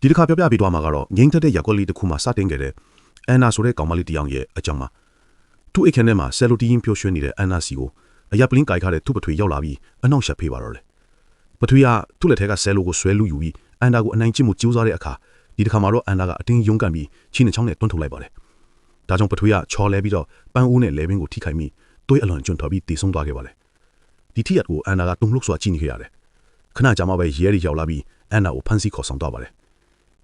ဒီတစ်ခါပြောပြပြီးတော့မှာကတော့ငိမ့်သက်တဲ့ရက်ကွက်လေးတစ်ခုမှာစတင်ခဲ့တဲ့အန်နာဆိုတဲ့ကောင်မလေးတစ်ယောက်ရဲ့အကြောင်းပါသူ့အိတ်ခမ်းထဲမှာဆယ်လိုတီးရင်ပျော်ရွှင်နေတဲ့အန်နာစီကိုအရပ်ပလင်းကြိုက်ခါတဲ့သူ့ပထွေရောက်လာပြီးအနောက်ရှက်ဖေးပါတော့တယ်ပထွေကသူ့လက်ထဲကဆယ်လိုကိုဆွဲလူယူပြီးအန်နာကိုအနိုင်ကျင့်မှုကြိုးစားတဲ့အခါဒီတစ်ခါမှာတော့အန်နာကအတင်းယုံကန်ပြီးချင်းနဲ့ချောင်းနဲ့တွန်းထုတ်လိုက်ပါတယ်ဒါကြောင့်ပထွေကချော်လဲပြီးတော့ပန်းအိုးနဲ့လဲဘင်းကိုထိခိုက်မိသွေးအလွန်ကျွန်းထော်ပြီးတည်ဆုံသွားခဲ့ပါတယ်ဒီထိရက်ကိုအန်နာကတုံ့လှုပ်စွာကြည့်နေခဲ့ရတယ်ခဏကြာမှပဲရဲရီရောက်လာပြီးအန်နာကိုဖမ်းဆီးခေါ်ဆောင်သွားပါတယ်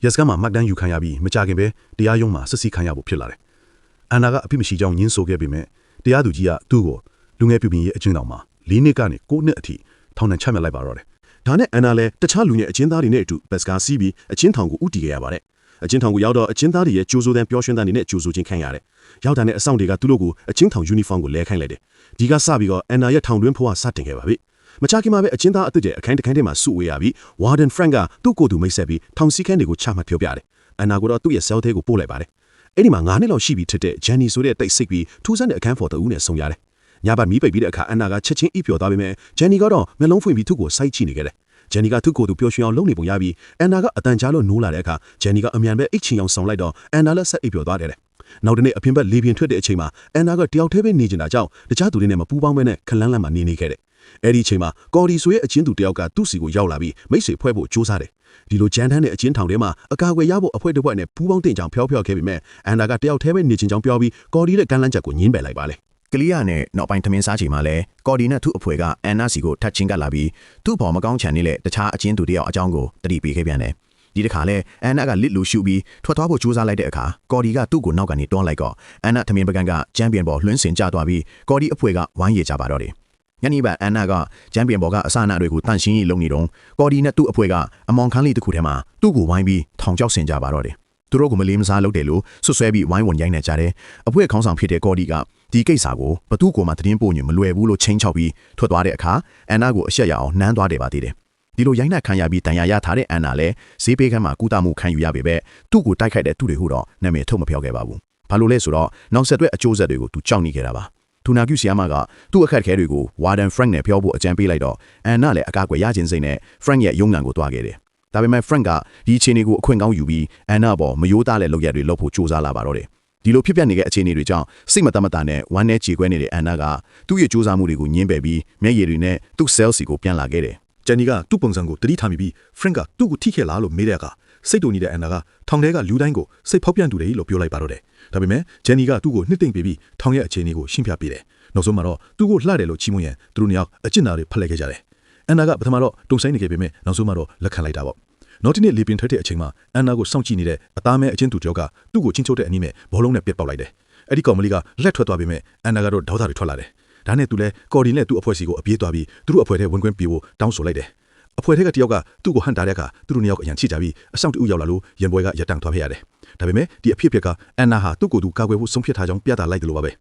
ရက်စကမှာမက်ဒန်ယူခံရပြီးမကြခင်ပဲတရားရုံးမှာစစ်ဆေးခံရဖို့ဖြစ်လာတယ်။အန်နာကအပြစ်မရှိကြောင်းညှင်းဆိုခဲ့ပေမဲ့တရားသူကြီးကသူ့ကိုလူငယ်ပြပင်ရဲ့အကျဉ်းတော်မှာ၄နှစ်ကနေ9နှစ်အထိထောင်ဒဏ်ချမှတ်လိုက်ပါတော့တယ်။ဒါနဲ့အန်နာလည်းတခြားလူငယ်အကျဉ်းသားတွေနဲ့အတူဘတ်စကားစီးပြီးအကျဉ်းထောင်ကိုဥတီခဲ့ရပါတယ်။အကျဉ်းထောင်ကိုရောက်တော့အကျဉ်းသားတွေရဲ့ကြိုးစိုးတဲ့ပျော်ရွှင်တဲ့အနေနဲ့ကြိုးစိုးခြင်းခံရတယ်။ရောက်တာနဲ့အဆောင်တွေကသူတို့ကိုအကျဉ်းထောင်ယူနီဖောင်းကိုလဲခိုင်းလိုက်တယ်။ဒီကစပြီးတော့အန်နာရဲ့ထောင်တွင်းဖွားစတင်ခဲ့ပါပြီ။မချခင်မှာပဲအကျဉ်းသားအသစ်တဲ့အခန်းတစ်ခန်းထဲမှာစုဝေးရပြီး Warden Frank ကသူ့ကိုယ်သူမိတ်ဆက်ပြီးထောင်စည်းကမ်းတွေကိုချမှတ်ပြောပြတယ်။အန်နာကတော့သူ့ရဲ့ဆဲလ်သေးကိုပို့လိုက်ပါတယ်။အဲ့ဒီမှာ9နှစ်လောက်ရှိပြီထစ်တဲ့ Jenny ဆိုတဲ့တိတ်ဆိတ်ပြီးထူးဆန်းတဲ့အခန်းဖော်တဦးနဲ့ဆုံရတယ်။ညဘက်မီးပိတ်ပြီးတဲ့အခါအန်နာကချက်ချင်းအိပ်ပျော်သွားပေမဲ့ Jenny ကတော့မျက်လုံးဖွင့်ပြီးသူ့ကိုစိုက်ကြည့်နေခဲ့တယ်။ Jenny ကသူ့ကိုယ်သူပျော်ရွှင်အောင်လုပ်နေပုံရပြီးအန်နာကအတန်ကြားလို့နိုးလာတဲ့အခါ Jenny ကအမြန်ပဲအိတ်ချင်အောင်ဆောင်လိုက်တော့အန်နာလည်းဆက်အိပ်ပျော်သွားတယ်။နောက်တနေ့အပြင်ဘက်လေပြင်းထွက်တဲ့အချိန်မှာအန်နာကတယောက်တည်းပဲနေနေတာကြောင့်တခြားသူတွေနဲ့မပူးပေါင်းဘဲနဲ့ခလန်းလန်းမှာနေခဲ့တယ်။အဲ့ဒီအချိန်မှာကော်ဒီဆိုရဲ့အချင်းသူတယောက်ကသူ့စီကိုရောက်လာပြီးမိတ်ဆွေဖွဲ့ဖို့ကြိုးစားတယ်။ဒီလိုကြမ်းတမ်းတဲ့အချင်းထောင်ထဲမှာအကာအကွယ်ရဖို့အဖွဲ့တစ်ဖွဲ့နဲ့ပူးပေါင်းတင်ကြောင်ဖျောက်ခဲ့ပေမဲ့အန်နာကတယောက်တည်းပဲနေချင်ကြောင်ပြောပြီးကော်ဒီရဲ့ကမ်းလှမ်းချက်ကိုညှင်းပယ်လိုက်ပါလေ။ကလီယာနဲ့နောက်ပိုင်းသမင်းစားချိန်မှာလဲကော်ဒီနဲ့သူ့အဖွဲ့ကအန်နာစီကိုထပ်ချင်းကပ်လာပြီးသူ့ပေါ်မကောင်းချန်နေတဲ့တခြားအချင်းသူတယောက်အကြောင်းကိုတတိပေးခဲ့ပြန်တယ်။ဒီတစ်ခါလဲအန်နာကလစ်လူရှုပြီးထွက်သွားဖို့ကြိုးစားလိုက်တဲ့အခါကော်ဒီကသူ့ကိုနောက်ကနေတွန်းလိုက်တော့အန်နာသမင်းပကံကချန်ပီယံဘော်လွှမ်းစင်ကျသွားပြီးကော်ဒီအဖွဲ့ကဝိုင်းရကြပါတော့တယ်။ညနေပိုင်းအန်နာကချန်ပီယံဘော်ကအစအနတွေကိုတန့်ရှင်းရေးလုပ်နေတော့ကော်ဒီနဲ့သူ့အဖွဲ့ကအမောင်ခန်းလေးတစ်ခုထဲမှာသူ့ကိုဝိုင်းပြီးထောင်ချောက်ဆင်ကြပါတော့တယ်။သူတို့ကမလေးမစားလုပ်တယ်လို့ဆွဆွဲပြီးဝိုင်းဝန်ရိုင်းနေကြတယ်။အဖွဲ့ခေါင်းဆောင်ဖြစ်တဲ့ကော်ဒီကဒီကိစ္စကိုဘသူ့ကိုမှသတင်းပို့ညမလွယ်ဘူးလို့ချင်းချောက်ပြီးထွက်သွားတဲ့အခါအန်နာကိုအရှက်ရအောင်နှမ်းသွားတယ်ပါသေးတယ်။ဒီလိုရိုင်းနှက်ခံရပြီးတန်ရာရထားတဲ့အန်နာလည်းဈေးပေးခန်းမှာကုသမှုခံယူရပေမဲ့သူ့ကိုတိုက်ခိုက်တဲ့သူတွေဟိုတော့နာမည်ထုတ်မပြောခဲ့ပါဘူး။ဘာလို့လဲဆိုတော့နောက်ဆက်တွဲအကျိုးဆက်တွေကိုသူကြောက်နေခဲ့တာပါ။ထူနာကျူဆီယာမကသူ့အခက်အခဲတွေကို Warden Frank နဲ့ပြောဖို့အကြံပေးလိုက်တော့အန်နာလည်းအကာအကွယ်ရခြင်းစိတ်နဲ့ Frank ရဲ့ရုံးငံကိုတွားခဲ့တယ်။ဒါပေမဲ့ Frank ကဒီအခြေအနေကိုအခွင့်ကောင်းယူပြီးအန်နာပေါ်မယိုးသားတဲ့လုပ်ရက်တွေလုပ်ဖို့ကြိုးစားလာပါတော့တယ်။ဒီလိုဖြစ်ပျက်နေတဲ့အခြေအနေတွေကြောင့်စိတ်မတမတာနဲ့ဝမ်းနဲ့ကြေကွဲနေတဲ့အန်နာကသူ့ရဲ့ကြိုးစားမှုတွေကိုညှင်းပယ်ပြီးမျက်ရည်တွေနဲ့သူ့ cell စီကိုပြန်လာခဲ့တယ်။ဂျန်နီကသူ့ပုံစံကိုတတိထားမိပြီး Frank ကသူ့ကိုထိခဲ့လားလို့မေးတဲ့အခါစိတ်တူနေတဲ့အန်နာကထောင်ထဲကလူတိုင်းကိုစိတ်ဖောက်ပြန်တူတယ်လို့ပြောလိုက်ပါတော့တယ်။ဒါပေမဲ့ဂျန်နီကသူ့ကိုနှစ်သိမ့်ပေးပြီးထောင်ရဲ့အခြေအနေကိုရှင်းပြပေးတယ်။နောက်ဆုံးမှာတော့သူ့ကိုလှတယ်လို့ချီးမွမ်းရင်သူတို့နှစ်ယောက်အကျဉ်းသားတွေဖက်လိုက်ခဲ့ကြတယ်။အန်နာကပထမတော့တုံဆိုင်နေခဲ့ပေမဲ့နောက်ဆုံးမှာတော့လက်ခံလိုက်တာပေါ့။နောက်တစ်နေ့လေပင်ထွက်တဲ့အချိန်မှာအန်နာကိုစောင့်ကြည့်နေတဲ့အသားမဲအချင်းသူတယောက်ကသူ့ကိုချင်းချုပ်တဲ့အနည်းနဲ့ဘောလုံးနဲ့ပစ်ပေါက်လိုက်တယ်။အဲ့ဒီကောင်မလေးကလက်ထွက်သွားပေမဲ့အန်နာကတော့ဒေါသတွေထွက်လာတယ်။ဒါနဲ့သူလည်းကော်ဒီနဲ့သူ့အဖွဲ့စီကိုအပြေးသွားပြီးသူတို့အဖွဲ့ထဲဝင်ခွင့်ပေးဖို့တောင်းဆိုလိုက်တယ်။အဖွဲ့ထဲကတယောက်ကသူ့ကိုဟန်တာတဲ့အခါသူတို့နှစ်ယောက်အရန်ချိကြပြီးအဆောင်တူရောက်လာလို့ရန်ပွဲကရတန့်သွားခဲ့ရတယ်။ဒါပေမဲ့ဒီအဖြစ်အပျက်ကအန်နာဟာသူ့ကိုယ်သူကာကွယ်ဖို့ဆုံးဖြတ်ထားကြောင်းပြသလိုက်တယ်လို့ပါပဲ။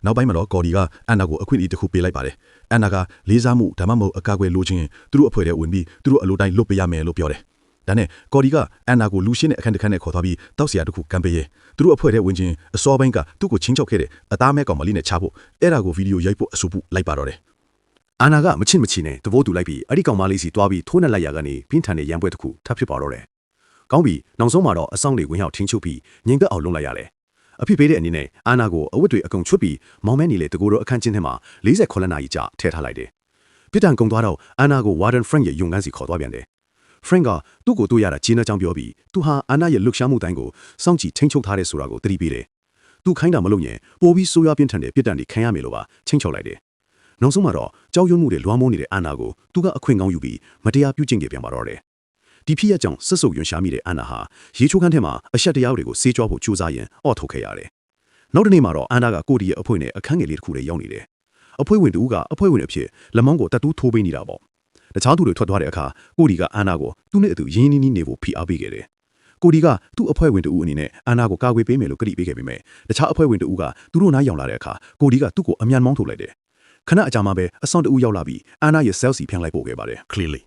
နောက်ပိုင်းမှာတော့ကော်ဒီကအန်နာကိုအခွင့်အရေးတစ်ခုပေးလိုက်ပါတယ်။အန်နာကလေးစားမှုဒါမှမဟုတ်အကာအကွယ်လိုချင်သူတို့အဖွဲ့ထဲဝင်ပြီးသူတို့အလိုတိုင်းလွတ်ပေးရမယ်လို့ပြောတယ်။ဒါနဲ့ကော်ဒီကအန်နာကိုလူရှင်းတဲ့အခန်းတစ်ခန်းနဲ့ခေါ်သွားပြီးတောက်စရာတစ်ခုကမ်းပေးရဲသူတို့အဖွဲ့ထဲဝင်ချင်းအစောပိုင်းကသူ့ကိုချင်းချောက်ခဲ့တဲ့အသားမဲကောင်မလေးနဲ့ချဖို့အဲ့ဒါကိုဗီဒီယိုရိုက်ဖို့အဆိုပြုလိုက်ပါတော့တယ်။အာနာကမချစ်မချီနဲ့တဘိုးတူလိုက်ပြီးအဲ့ဒီကောင်မလေးစီတွားပြီးထိုးနှက်လိုက်ရကနေပြင်းထန်တဲ့ရန်ပွဲတစ်ခုထပ်ဖြစ်ပါတော့တယ်။ကောင်းပြီနောက်ဆုံးမှာတော့အဆောင်တွေဝင်ရောက်ထင်းချုပ်ပြီးငြိမ်သက်အောင်လုပ်လိုက်ရတယ်။အဖြစ်ပေးတဲ့အနေနဲ့အာနာကိုအဝတ်တွေအကုန်ချွတ်ပြီးမောင်မဲနေလေတကူတော့အခန်းချင်းထဲမှာ48နာရီကြာထည့်ထားလိုက်တယ်။ပြစ်ဒဏ်ကုန်သွားတော့အာနာကို Warden Frank ရဲ့ယုံကန်းစီခေါ်သွားပြန်တယ်။ Frank ကသူ့ကိုတွေ့ရတာဂျင်းနှကြောင်ပြောပြီးသူဟာအာနာရဲ့လှုပ်ရှားမှုတိုင်းကိုစောင့်ကြည့်ထိန်းချုပ်ထားတဲ့ဆိုတာကိုသတိပေးတယ်။သူခိုင်းတာမလုပ်ရင်ပိုပြီးဆိုးရွားပြင်းထန်တဲ့ပြစ်ဒဏ်တွေခံရမယ်လို့ပါချင်းချော်လိုက်တယ်။နောက်ဆုံးမှာတော့ကြောက်ရွံ့မှုတွေလွှမ်းမိုးနေတဲ့အာနာကိုသူကအခွင့်ကောင်းယူပြီးမတရားပြုကျင့်ခဲ့ပြန်ပါတော့တယ်။ဒီဖြစ်ရကြောင့်ဆက်စုပ်ရွံရှားမိတဲ့အာနာဟာရေချိုးခန်းထဲမှာအရှက်တရားတွေကိုစေးကြောဖို့ကြိုးစားရင်အော့ထုတ်ခဲ့ရတယ်။နောက်တစ်နေ့မှာတော့အာနာကကိုဒီရဲ့အဖွဲ့နဲ့အခန်းငယ်လေးတစ်ခုထဲရောက်နေတယ်။အဖွဲ့ဝင်တူကအဖွဲ့ဝင်အဖြစ်လက်မောင်းကိုတတ်တူးထိုးပေးနေတာပေါ့။တခြားသူတွေထွက်သွားတဲ့အခါကိုဒီကအာနာကိုသူ့နဲ့အတူရင်းနှီးနှီးနေဖို့ဖိအားပေးခဲ့တယ်။ကိုဒီကသူ့အဖွဲ့ဝင်တူအနေနဲ့အာနာကိုကာကွယ်ပေးမယ်လို့ကတိပေးခဲ့ပေမဲ့တခြားအဖွဲ့ဝင်တူကသူတို့နားရောက်လာတဲ့အခါကိုဒီကသူ့ကိုအမြန်မောင်းထုတ်လိုက်တယ်။ခဏအကြာမှပဲအဆောင်တူရောက်လာပြီးအာနာရဲ့ cell စီဖျန်လိုက်ပို့ခဲ့ပါတယ်။ clearly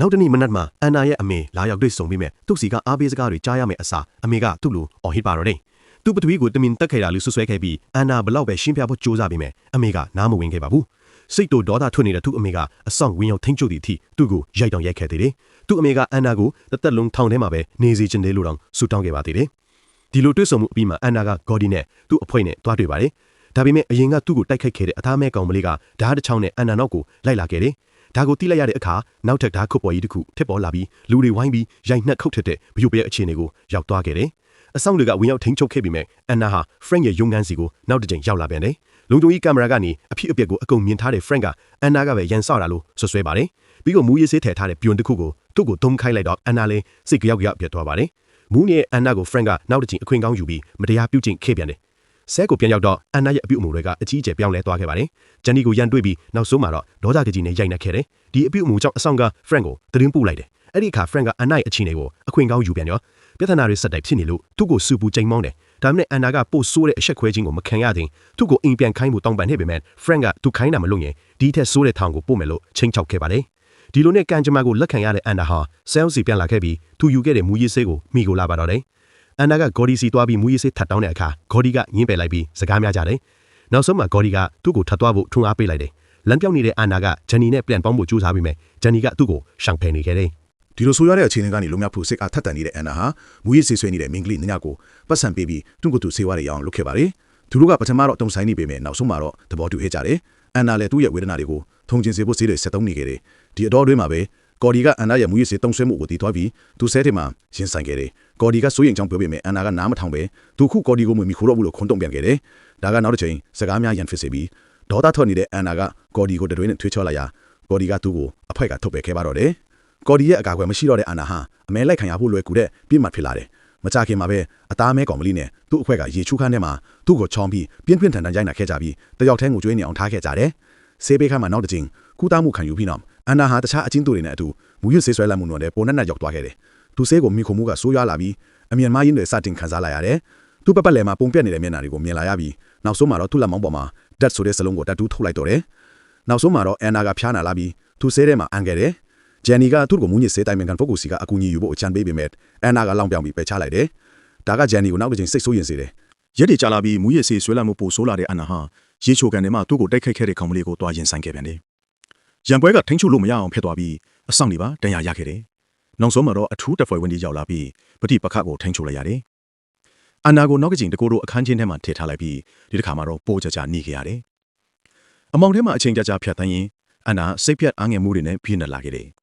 နောက်တနေ့မနက်မှာအန်နာရဲ့အမေလာရောက်တွေ့ဆုံပြီးမဲ့သူ့စီကအားပေးစကားတွေကြားရမယ်အစားအမေကသူ့လိုအော်ဟစ်ပါတော့တယ်။သူ့ပထဝီကိုတမင်တက်ခဲ့တာလို့ဆွဆွဲခဲ့ပြီးအန်နာဘလောက်ပဲရှင်းပြဖို့ကြိုးစားပြီးမဲ့အမေကနားမဝင်ခဲ့ပါဘူး။ စိတ်တို့ဒေါသထွက်နေတဲ့သူ့အမေကအဆောင်ဝင်ရောက်ထိန်းချုပ်သည့်အထိသူ့ကိုရိုက်တောင်ရိုက်ခဲ့သေးတယ်။သူ့အမေကအန်နာကိုတစ်သက်လုံးထောင်ထဲမှာပဲနေစေချင်တယ်လို့တောင်ဆုတောင်းခဲ့ပါသေးတယ်။ဒီလိုတွေ့ဆုံမှုအပြီးမှာအန်နာကဂေါ်ဒီနဲ့သူ့အဖွဲ့နဲ့တွားတွေ့ပါတယ်။ဒါပေမဲ့အရင်ကသူ့ကိုတိုက်ခိုက်ခဲ့တဲ့အသားမဲကောင်မလေးကဓာတ်တစ်ချောင်းနဲ့အန်နာနောက်ကိုလိုက်လာခဲ့တယ်။ဒါကိုတိလိုက်ရတဲ့အခါနောက်ထပ်ဓာတ်ခုတ်ပေါ်ကြီးတစ်ခုဖြစ်ပေါ်လာပြီးလူတွေဝိုင်းပြီးရိုက်နှက်ခုတ်ထက်တဲ့ဘယုတ်ပြဲအခြေအနေကိုရောက်သွားခဲ့တယ်။အဆောင်တွေကဝင်ရောက်ထိန်းချုပ်ခဲ့ပြီးမဲ့အန်နာဟာ Frank ရဲ့ရုံးခန်းစီကိုနောက်တစ်ကြိမ်ရောက်လာပြန်တယ်။လုံခြုံရေးကင်မရာကနေအဖြစ်အပျက်ကိုအကုန်မြင်ထားတဲ့ Frank ကအန်နာကပဲရန်ဆော့တာလို့ဆွဆွဲပါတယ်။ပြီးတော့မူရေးဆေးထည့်ထားတဲ့ပြွန်တစ်ခုကိုသူ့ကိုသုံးခိုင်းလိုက်တော့အန်နာလည်းစိတ်ကြောက်ပြတ်သွားပါတယ်။မူးနဲ့အန်နာကို Frank ကနောက်တစ်ကြိမ်အခွင့်ကောင်းယူပြီးမတရားပြုကျင့်ခဲ့ပြန်တယ်။ဆဲကိုပြန်ရောက်တော့အန်နာရဲ့အပြုအမူတွေကအကြီးအကျယ်ပြောင်းလဲသွားခဲ့ပါတယ်။ဂျန်နီကိုရန်တွေ့ပြီးနောက်ဆုံးမှာတော့ဒေါသကကြီးနဲ့ရိုက်နှက်ခဲ့တယ်။ဒီအပြုအမူကြောင့်အဆောင်က Frank ကိုသတင်းပို့လိုက်တယ်။အဲ့ဒီအခါ Frank ကအန်နာရဲ့အခြေအနေကိုအခွင့်ကောင်းယူပြန်ရောပြဿနာတွေဆက်တိုက်ဖြစ်နေလို့သူ့ကိုစူပူချိန်မောင်းတယ်။ဒါပေမဲ့အန်နာကပို့ဆိုးတဲ့အဆက်ခွဲခြင်းကိုမခံရသေးသူ့ကိုအိမ်ပြန်ခိုင်းဖို့တောင်းပန်နေပေမဲ့ Frank ကသူခိုင်းတာမလုပ်ရင်ဒီထက်ဆိုးတဲ့ထောင်ကိုပို့မယ်လို့ချိန်ချောက်ခဲ့ပါတယ်။ဒီလိုနဲ့ကန်ဂျမာကိုလက်ခံရတဲ့အန်နာဟာဆဲလ်စီပြန်လာခဲ့ပြီးသူယူခဲ့တဲ့မူရေးဆေးကိုမိကိုလာပါတော့တယ်။အန်နာကဂေါ်ဒီစီသွားပြီးမူရေးဆေးထပ်တောင်းတဲ့အခါဂေါ်ဒီကညင်းပယ်လိုက်ပြီးစကားများကြတယ်။နောက်ဆုံးမှာဂေါ်ဒီကသူ့ကိုထပ်သွားဖို့ထွန်းအားပေးလိုက်တယ်။လမ်းပြောင်းနေတဲ့အန်နာကဂျန်နီနဲ့ပြန်ပေါင်းဖို့ကြိုးစားပြီးမဲ့ဂျန်နီကသူ့ကိုရှောင်ဖယ်နေခဲ့တယ်ဒီလိုဆိုရတဲ့အခြေအနေကနေလုံမြောက်ဖို့စိတ်အားထက်သန်နေတဲ့အန်နာဟာမူရစ်ဆေးဆွဲနေတဲ့မင်္ဂလိနညာကိုပတ်စံပေးပြီးသူ့ကိုယ်သူဆေးဝါးတွေရအောင်လုပ်ခဲ့ပါတယ်။သူတို့ကပထမတော့တုံဆိုင်နေပေမဲ့နောက်ဆုံးမှာတော့သဘောတူခဲ့ကြတယ်။အန်နာလည်းသူ့ရဲ့ဝေဒနာတွေကိုထုံကျင်စေဖို့ဆေးတွေဆက်သုံးနေခဲ့တယ်။ဒီအတော်အတွင်းမှာပဲကော်ဒီကအန်နာရဲ့မူရစ်ဆေးတုံဆွဲမှုကိုတည်သွားပြီးသူဆဲထဲမှာရင်ဆိုင်ခဲ့တယ်။ကော်ဒီကစိုးရိမ်ကြောင်းပြောပေမဲ့အန်နာကနားမထောင်ပဲသူခုကော်ဒီကိုမမီခိုးတော့ဘူးလို့ခွန်းတုံပြန်ခဲ့တယ်။ဒါကနောက်တစ်ချိန်စကားများရန်ဖြစ်စေပြီးဒေါသထွက်နေတဲ့အန်နာကကော်ဒီကိုတရွေးနဲ့ထွေးချောလိုက်ရာကော်ဒီကသူ့ကိုအဖိုက်ကထုတ်ပယ်ခဲ့ပါတော့တယ်။ကော်ဒီရဲ့အကာအကွယ်မရှိတော့တဲ့အန်နာဟာအမဲလိုက်ခံရဖို့လွယ်ကူတဲ့ပြင်းမှတ်ဖြစ်လာတယ်။မကြခင်မှာပဲအသားမဲကောင်မလေးနဲ့သူ့အခွက်ကရေချူးခန်းထဲမှာသူ့ကိုချောင်းပြီးပြင်းပြင်းထန်ထန်ရိုက်နှက်ခဲ့ကြပြီးတယောက်တည်းကိုကျွေးနေအောင်ထားခဲ့ကြတယ်။ဆေးပေးခန်းမှာနောက်တစ်ချိန်ကူးတားမှုခံယူပြီးနောက်အန်နာဟာတခြားအချင်းသူတွေနဲ့အတူမူရစ်ဆေးဆွဲလိုက်မှုနဲ့ပုံနဲ့ရောက်သွားခဲ့တယ်။သူဆေးကိုမိခုံမှုကဆိုးရွားလာပြီးအမြင်မရင်းတွေစတင်ခံစားလာရတယ်။သူ့ပတ်လည်မှာပုံပြက်နေတဲ့မျက်နှာတွေကိုမြင်လာရပြီးနောက်ဆုံးမှာတော့သူ့လက်မောင်းပေါ်မှာဓာတ်ဆိုတဲ့စလုံးကိုတတ်တူးထုတ်လိုက်တော့တယ်။နောက်ဆုံးမှာတော့အန်နာကဖျားနာလာပြီးသူဆေးထဲမှာအန်ခဲ့တယ်။ဂျန်နီကသူ့ကိုမူညစ်ဆေးတိုင်းမြန်ကန်ဖို့ကိုစီကအကူအညီယူဖို့အချမ်းပေးပေမဲ့အန်နာကလောင်ပြောင်ပြီးပယ်ချလိုက်တယ်။ဒါကဂျန်နီကိုနောက်တစ်ချိန်စိတ်ဆိုးရင်စေတယ်။ရက်တွေကြာလာပြီးမူရစ်ဆေးဆွဲလာမှုပိုဆိုးလာတဲ့အန်နာဟာရေချိုကန်ထဲမှာသူ့ကိုတိုက်ခိုက်ခဲ့တဲ့ခေါင်းမလေးကိုတွားရင်ဆိုင်ခဲ့ပြန်တယ်။ရန်ပွဲကထိန်းချုပ်လို့မရအောင်ဖြစ်သွားပြီးအဆောင်တွေပါတန်ရာရခဲ့တယ်။နောက်ဆုံးမှာတော့အထူးတပ်ဖွဲ့ဝင်တွေရောက်လာပြီးပဋိပက္ခကိုထိန်းချုပ်လိုက်ရတယ်။အန်နာကိုနောက်တစ်ချိန်တကိုယ်တို့အခန်းချင်းထဲမှာထည့်ထားလိုက်ပြီးဒီတစ်ခါမှာတော့ပိုးကြကြနေခဲ့ရတယ်။အမောင်ထဲမှာအချိန်ကြာကြာဖြတ်သန်းရင်အန်နာစိတ်ပြတ်အားငယ်မှုတွေနဲ့ပြင်းထန်လာခဲ့တယ်။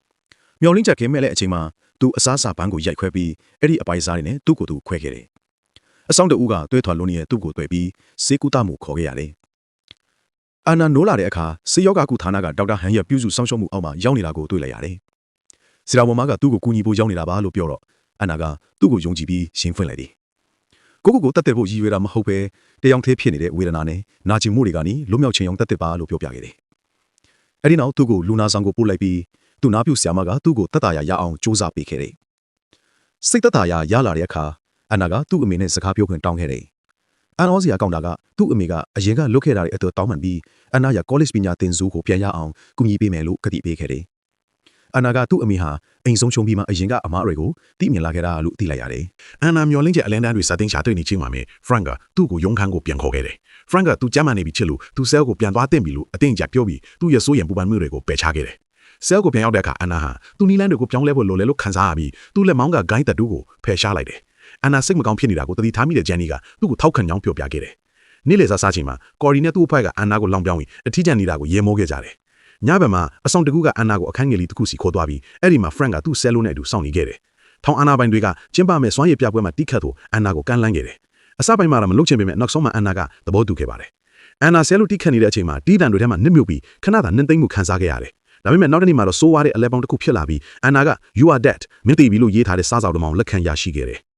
မျောလင်းချက်ခင်းမဲ့တဲ့အချိန်မှာသူအစားအစာပန်းကိုရိုက်ခွဲပြီးအဲ့ဒီအပိုင်စားတွေနဲ့သူ့ကိုယ်သူခွဲခဲ့တယ်။အဆောင်တအူးကတွဲထွာလုံးရဲ့သူ့ကိုတွေ့ပြီးစေကူတာမှုခေါ်ခဲ့ရတယ်။အန်နာနိုးလာတဲ့အခါဆေးယောဂကုဌာနကဒေါက်တာဟန်ရဲ့ပြုစုစောင့်ရှောက်မှုအောက်မှာရောက်နေတာကိုတွေ့လိုက်ရတယ်။ဆရာဝန်မကသူ့ကိုကူညီဖို့ရောက်နေတာပါလို့ပြောတော့အန်နာကသူ့ကိုယုံကြည်ပြီးရှင်းဖွင့်လိုက်တယ်။ကိုတတ်တဲ့ဖို့ရည်ရွယ်တာမဟုတ်ပဲတယောက်သေးဖြစ်နေတဲ့ဝေဒနာနဲ့နာကျင်မှုတွေကနေလွတ်မြောက်ခြင်းအောင်တတ်တဲ့ပါလို့ပြောပြခဲ့တယ်။အဲဒီနောက်သူ့ကိုလူနာဆောင်ကိုပို့လိုက်ပြီးသူနာပြုဆရာမကသူ့ကိုတတ်တာရအောင်စူးစမ်းပေးခဲ့တယ်။စိတ်တတ်တာရလာတဲ့အခါအန်နာကသူ့အမေနဲ့စကားပြောခွင့်တောင်းခဲ့တယ်။အန်အောစရာကောင်းတာကသူ့အမေကအရင်ကလွတ်ခဲ့တာတွေအတော်တောင်းပန်ပြီးအန်နာရကောလိပ်ပညာသင်စုကိုပြန်ရအောင်ကူညီပေးမယ်လို့ကတိပေးခဲ့တယ်။အန်နာကသူ့အမေဟာအိမ်ဆုံးချုံပြီးမှအရင်ကအမားတွေကိုသိမြင်လာခဲ့တာလို့သိလိုက်ရတယ်။အန်နာမျောလင်းချက်အလန်းတန်းတွေစတင်ရှာတွေ့နေချင်းမှာဖရန့်ကသူ့ကိုရုံးခန်းကိုပြန်ခေါ်ခဲ့တယ်။ဖရန့်ကသူကြမ်းမှန်နေပြီချစ်လို့သူဆဲလ်ကိုပြန်သွားတင်ပြီလို့အတင်းကြပြောပြီးသူ့ရဲ့စိုးရိမ်ပူပန်မှုတွေကိုပယ်ချခဲ့တယ်။ဆဲလ်ကိုပြန်ရောက်တဲ့အခါအန်နာဟာသူ့နီးလန်းတွေကိုပြောင်းလဲဖို့လိုလဲလို့ခံစားရပြီးသူ့လက်မောင်းကဂိုင်းတတူးကိုဖယ်ရှားလိုက်တယ်။အန်နာစိတ်မကောင်းဖြစ်နေတာကိုတတိထားမိတဲ့ဂျန်နီကသူ့ကိုထောက်ခံကြောင်းပြောပြခဲ့တယ်။နေ့လယ်စားချိန်မှာကော်ရီနဲ့သူ့အဖိုက်ကအန်နာကိုလောင်ပြောင်းပြီးအထီးကျန်နေတာကိုရေမိုးခဲ့ကြတယ်။ညဘက်မှာအဆောင်တကူကအန်နာကိုအခန်းငယ်လေးတစ်ခုစီခေါ်သွားပြီးအဲ့ဒီမှာဖရန့်ကသူ့ဆဲလိုနဲ့အတူစောင့်နေခဲ့တယ်။ထောင်အာနာပိုင်တွေကကျင်းပမဲ့စွမ်းရည်ပြပွဲမှာတိခတ်သူအန်နာကိုကမ်းလှမ်းခဲ့တယ်။အစပိုင်းမှာတော့မလုပ်ချင်ပေမဲ့နောက်ဆုံးမှာအန်နာကသဘောတူခဲ့ပါတယ်။အန်နာဆဲလိုတိခတ်နေတဲ့အချိန်မှာတီးတန်တွေထဲမှာနစ်မြုပ်ပြီးခဏသာနှင်းသိမ့်မှုခံစားခဲ့ရတယ်။ဒါပေမဲ့နောက်တစ်နေ့မှာတော့ဆိုးဝါးတဲ့အလဲပေါင်းတစ်ခုဖြစ်လာပြီးအန်နာက you are dead မင်းသိပြီလို့ရေးထားတဲ့စားစောက်တော်မှလက်ခံရရှိခဲ့တယ်။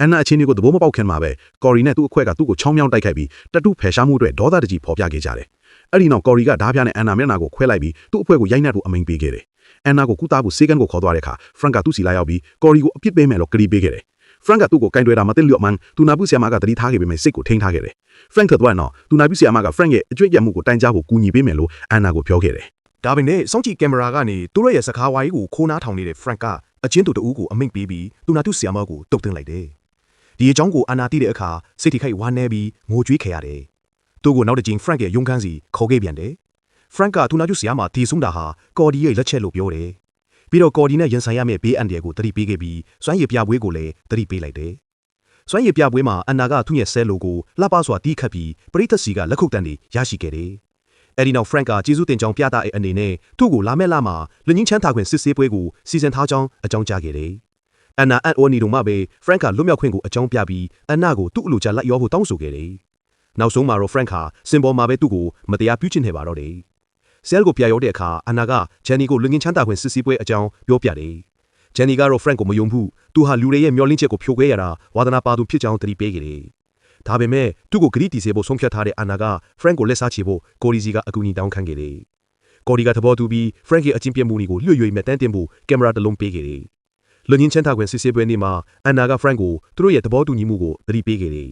အန်နာအချင်းတွေကိုသဘောမပေါက်ခင်မှာပဲကော်ရီနဲ့သူ့အခွက်ကသူ့ကိုချောင်းမြောင်းတိုက်ခိုက်ပြီးတတူးဖယ်ရှားမှုအတွက်ဒေါသတကြီးဖော်ပြခဲ့ကြတယ်။အဲ့ဒီနောက်ကော်ရီကဓားပြနဲ့အန်နာမျက်နှာကိုခွဲလိုက်ပြီးသူ့အဖွဲကိုရိုက်နှက်ဖို့အမိန့်ပေးခဲ့တယ်။အန်နာကိုကုသဖို့ဆေးကန်းကိုခေါ်သွားတဲ့အခါဖရန့်ကသူ့စီလာရောက်ပြီးကော်ရီကိုအပြစ်ပေးမယ်လို့ကတိပေးခဲ့တယ်။ဖရန့်ကသူ့ကိုကင်တွယ်တာမသိလျော့မှန်းသူနာပုဆီယာမကတတိထားခဲ့ပေမဲ့စိတ်ကိုထိန်းထားခဲ့တယ်။ဖရန့်ထွက်သွားတော့သူနာပုဆီယာမကဖရန့်ရဲ့အကြွေးရမှုကိုတိုင်ကြားဖို့ကူညီပေးမယ်လို့အန်နာကိုပြောခဲ့တယ်။ဒါပေမဲ့စောင့်ကြည့်ကင်မရာကနေသူတို့ရဲ့စကားဝိုင်းကိုခိုးနားထောင်နေတဲ့ Frank ကအချင်းသူတအူးကိုအမိန့်ပေးပြီးသူနာပုဆီယာမကိုတုတ်တင်လိုက်တယ်။ဒီအကြောင်းကိုအန်နာသိတဲ့အခါစိတ်ထိခိုက်ဝမ်းနည်းပြီးငိုကြွေးခဲ့ရတယ်။သူ့ကိုနောက်တစ်ချိန် Frank ရဲ့ရုံးခန်းစီခေါ်ခဲ့ပြန်တယ်။ Frank ကသူနာကျဆရာမတီဆုံတာဟာကော်ဒီရဲ့လက်ချက်လို့ပြောတယ်ပြီးတော့ကော်ဒီနဲ့ရင်ဆိုင်ရမယ့်ဘေးအန္တရာယ်ကိုတတိပေးခဲ့ပြီးစွမ်းရည်ပြပွဲကိုလည်းတတိပေးလိုက်တယ်စွမ်းရည်ပြပွဲမှာအန်နာကသူ့ရဲ့ဆဲလိုကိုလှပစွာတီးခတ်ပြီးပရိသတ်စီကလက်ခုပ်တန်းတွေရရှိခဲ့တယ်အဲဒီနောက် Frank ကကျေးဇူးတင်ကြောင်းပြသတဲ့အနေနဲ့သူ့ကိုလာမဲ့လမှာလူငင်းချမ်းသာခွင့်စစ်ဆေးပွဲကိုစီစဉ်ထားကြောင်းအကြောင်းကြားခဲ့တယ်အန်နာအန်အိုနီတို့မှပဲ Frank ကလွတ်မြောက်ခွင့်ကိုအကြောင်းပြပြီးအန်နာကိုသူ့အလိုကျလက်ရောဖို့တောင်းဆိုခဲ့တယ်နောက်ဆုံးမှာတော့ Frank ဟာစင်ပေါ်မှာပဲသူ့ကိုမတရားပြုကျင့်နေပါတော့တယ်ဆဲလ်ကိုပြရောက်တဲ့အခါအန်နာကဂျန်နီကိုလူငင်းချမ်းသာခွင့်စစ်ဆေးပွဲအကြောင်းပြောပြတယ်ဂျန်နီကတော့ Frank ကိုမယုံဘူးသူဟာလူတွေရဲ့မျှော်လင့်ချက်ကိုဖြိုခွဲရတာဝါသနာပါသူဖြစ်ကြောင်းသတိပေးခဲ့တယ်ဒါပေမဲ့သူ့ကိုဂရီတီစေဖို့ဆုံးဖြတ်ထားတဲ့အန်နာက Frank ကိုလက်စားချေဖို့ကိုရီစီကအကူအညီတောင်းခံခဲ့တယ်ကိုရီကသဘောတူပြီး Frank ရဲ့အချင်းပြမှုတွေကိုလွှတ်ရွေ့မဲ့တန်းတင်ဖို့ကင်မရာတစ်လုံးပေးခဲ့တယ်လူငင်းချမ်းသာခွင့်စစ်ဆေးပွဲနေ့မှာအန်နာက Frank ကိုသူတို့ရဲ့သဘောတူညီမှုကိုသတိပေးခဲ့တယ်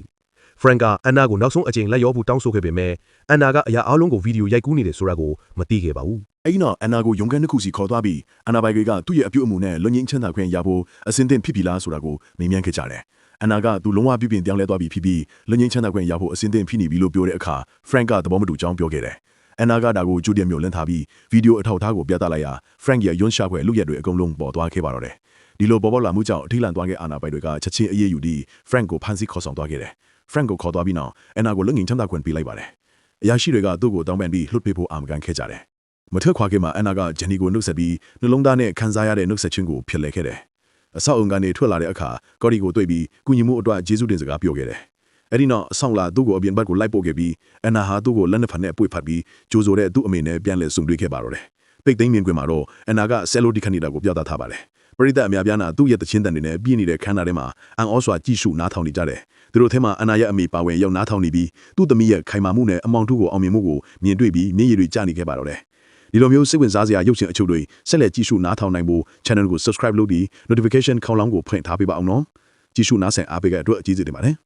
Frank ကအန်နာကိုနောက်ဆုံးအကြိမ်လက်ရောဖို့တောင်းဆိုခဲ့ပေမဲ့အန်နာကအရာအလုံးကိုဗီဒီယိုရိုက်ကူးနေတယ်ဆိုတာကိုမသိခဲ့ပါဘူး။အဲ့ဒီနောက်အန်နာကိုရုံးခန်းတစ်ခုစီခေါ်သွားပြီးအန်နာပိုင်တွေကသူ့ရဲ့အပြုအမူနဲ့လွတ်ငင်းချမ်းသာခွင့်ရဖို့အစင်းသင့်ဖြစ်ပြီလားဆိုတာကိုမေးမြန်းခဲ့ကြတယ်။အန်နာကသူလုံးဝပြုပြင်ပြောင်းလဲသွားပြီဖြစ်ပြီးလွတ်ငင်းချမ်းသာခွင့်ရဖို့အစင်းသင့်ဖြစ်နေပြီလို့ပြောတဲ့အခါ Frank ကသဘောမတူကြောင်းပြောခဲ့တယ်။အန်နာကဒါကိုကြိုတင်မျိုးလင့်ထားပြီးဗီဒီယိုအထောက်အထားကိုပြသလိုက်ရာ Frank ရဲ့ယွန်းရှာခွဲလူရက်တွေအကုန်လုံးပေါ်သွားခဲ့ပါတော့တယ်။ဒီလိုပေါ်လာမှုကြောင့်အထိလန့်သွားခဲ့အာနာပိုင်တွေကချက်ချင်းအေးအေးယူပြီး Frank ကိုဖမ်းဆီးခေါ်ဆောင်သွားခဲ့တယ်။ Frank ကိုခေါ်သွားပြီးနောက်အန်နာကိုလွတ်ငင်းချမ်းသာခွင့်ပေးလိုက်ပါတယ်။အရာရှိတွေကသူ့ကိုတောင်းပန်ပြီးလှုပ်ပေးဖို့အာမခံခဲ့ကြတယ်။မထက်ခွာခင်မှာအန်နာကဂျန်နီကိုနှုတ်ဆက်ပြီးနှလုံးသားနဲ့ခံစားရတဲ့နှုတ်ဆက်ခြင်းကိုဖြစ်လဲခဲ့တယ်။အဆောက်အုံကနေထွက်လာတဲ့အခါကော်ဒီကိုတွေ့ပြီးကုညီမှုအတွက်ဂျေဇုတင်စကားပြောခဲ့တယ်။အဲဒီနောက်အဆောင်လာသူ့ကိုအပြင်ဘက်ကိုလိုက်ပို့ခဲ့ပြီးအန်နာဟာသူ့ကိုလက်နှစ်ဖက်နဲ့ပွေဖတ်ပြီးကြိုးဆိုတဲ့သူ့အမေနဲ့ပြန်လည်ဆုံတွေ့ခဲ့ပါတော့တယ်။ပိတ်သိမ်းမြင်ကွင်းမှာတော့အန်နာကဆယ်လိုဒီခနီတာကိုပြသထားပါတယ်။ပရိသတ်အများပြားနာသူ့ရဲ့တခြင်းတန်တွေနဲ့ပြည့်နေတဲ့ခန်းနာထဲမှာအန်အောစွာကြည့်ရှုနားထောင်နေကြတယ်။သူတို့ထဲမှာအန်နာရဲ့အမေပါဝင်ရောက်နားထောင်နေပြီးသူ့သမီးရဲ့ခိုင်မာမှုနဲ့အမောင်ထုကိုအောင်မြင်မှုကိုမြင်တွေ့ပြီးမျက်ရည်တွေကျနေခဲ့ပါတော့တယ်။ဒီလိုမျိုးစိတ်ဝင်စားစရာရုပ်ရှင်အချို့တွေဆက်လက်ကြည့်ရှုနားထောင်နိုင်ဖို့ channel ကို subscribe လုပ်ပြီး notification ခေါင်းလောင်းကိုဖွင့်ထားပေးပါအောင်နော်။ကြည့်ရှုနားဆင်အားပေးတဲ့အတွက်အကျေးဇူးတင်ပါတယ်။